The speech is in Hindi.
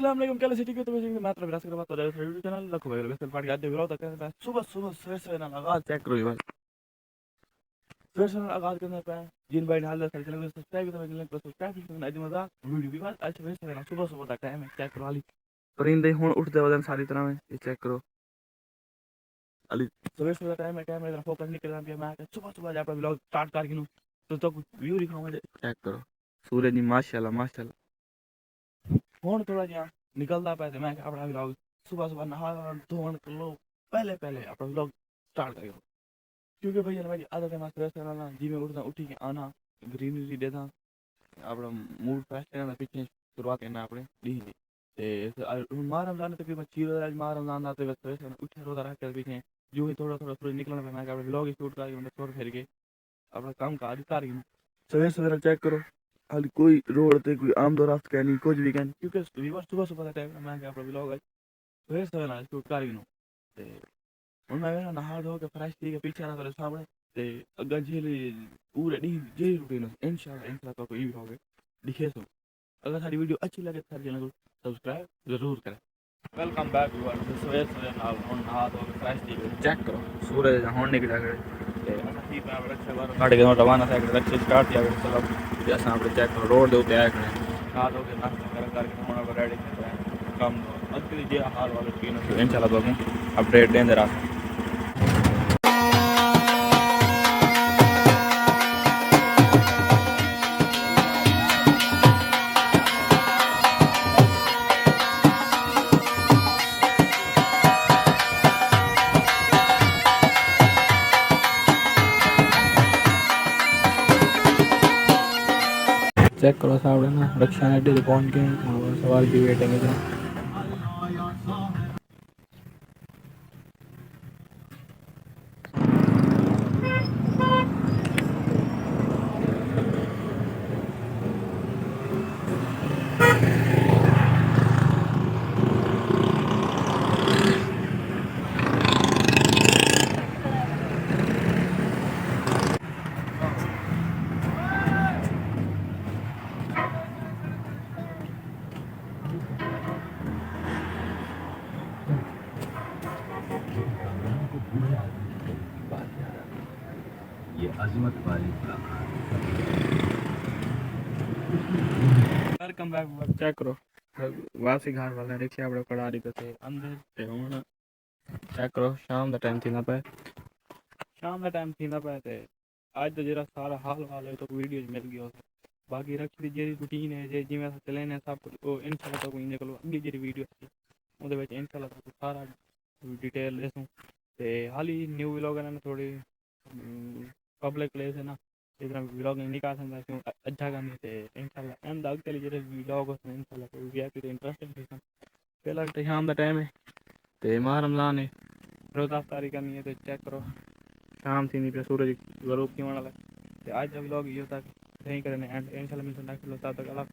अस्सलाम वालेकुम कैसे सिटी के तो वैसे मैं तो विरासत के बात हो जाए यूट्यूब चैनल लखो भाई वैसे पार्टी आते ब्लॉग तक करता है सुबह सुबह सवेरे ना आगाज चेक करो ये भाई सवेरे सवेरे आगाज करने पे जिन भाई ने हाल कर चैनल को सब्सक्राइब कर लिंक पर सब्सक्राइब करना आज मजा वीडियो भी बात आज सवेरे ना सुबह सुबह तक टाइम है चेक करो वाली परिंदे हुन उठते वजन सारी तरह में ये चेक करो अली सवेरे सवेरे टाइम है कैमरा फोकस नहीं कर रहा मैं सुबह सुबह अपना ब्लॉग स्टार्ट कर गिनूं तो व्यू दिखाऊं मुझे चेक करो सूरज जी माशाल्लाह माशाल्लाह हुन थोड़ा जिहा निकलता पे मैं अपना ब्लॉग सुबह सुबह नहा धोन लो पहले पहले अपना ब्लॉग स्टार्ट करो क्योंकि भैया मेरी आदत है मैं सुबह सुबह ना जी में उठता उठी के आना ग्रीनरी देता अपना मूड फ्रेश करना पीछे शुरुआत करना अपने दी ते माह रमजान तकरीबन चीरो आज माह रमजान आते हुए सुबह सुबह उठे रोजा रख कर पीछे जो ही थोड़ा थोड़ा सूरज निकलना मैं अपने ब्लॉग शूट करके मतलब छोड़ फिर के अपना काम का अधिकार सवेरे सवेरे चेक करो हाल कोई रोड पे कोई आम दो रास्ते कहनी कुछ भी कहनी क्योंकि सुबह सुबह का टाइम मैं अपना ब्लॉग आज सवेरे सवेरे ना शूट कर गिनूं ते हुन मैं नहा धो के फ्रेश थी के पीछे ना तेरे सामने ते अग्गा झेली पूरे डी जे रूटीन इंशाल्लाह तो कोई भी होगे दिखे सो अगर सारी वीडियो अच्छी लगे तो चैनल को सब्सक्राइब जरूर करें वेलकम बैक व्यूअर्स सवेरे सवेरे नाल हुन नहा धो के फ्रेश थी चेक करो सूरज हुन निकला गए ते असा ठीक है रक्षा बार काट के रवाना था रक्षा स्टार्ट किया चलो जैसा आप चेक करो रोड दे उते आए खड़े नहा धो के नाश्ता करके हुन अब रेडी कम अगली जे हाल वाले तीन इंशाल्लाह तो अपडेट देंदे रहा चेक करो सामने ना रक्षा अड्डे पहुंच गए और सवारी की वेटिंग है ये अजमत वाली वेलकम बैक चेक करो वासी घाट वाले रिक्शा बड़े कड़ारी पे अंदर ते हुन चेक करो शाम दा टाइम थींदा पे ते आज तो जरा सारा हाल वाल है तो वीडियो मिल गया बाकी रखी दी जेरी रूटीन है जे जिवें अस चले ने सब कुछ ओ इंशाल्लाह तो इंदे कोल अगे जेरी वीडियो है ओदे विच इंशाल्लाह तो सारा डिटेल दसूं ते हाली न्यू व्लॉगर ने थोड़ी पब्लिक प्लेस है ना इधर व्लॉगिंग नहीं कर सकता क्यों अच्छा करनी थे इंशाल्लाह एंड आगे चली जेरे व्लॉग उसने इंशाल्लाह कोई वीआईपी तो इंटरेस्टिंग थे पहला तो शाम दा टाइम है ते माह रमजान है रोज़ा अफ्तारी करनी है तो चेक करो शाम थी नहीं पे सूरज गरूब की वाला ते आज का व्लॉग ये तक यहीं करें एंड इंशाल्लाह मिलते हैं नेक्स्ट व्लॉग तब तक अल्लाह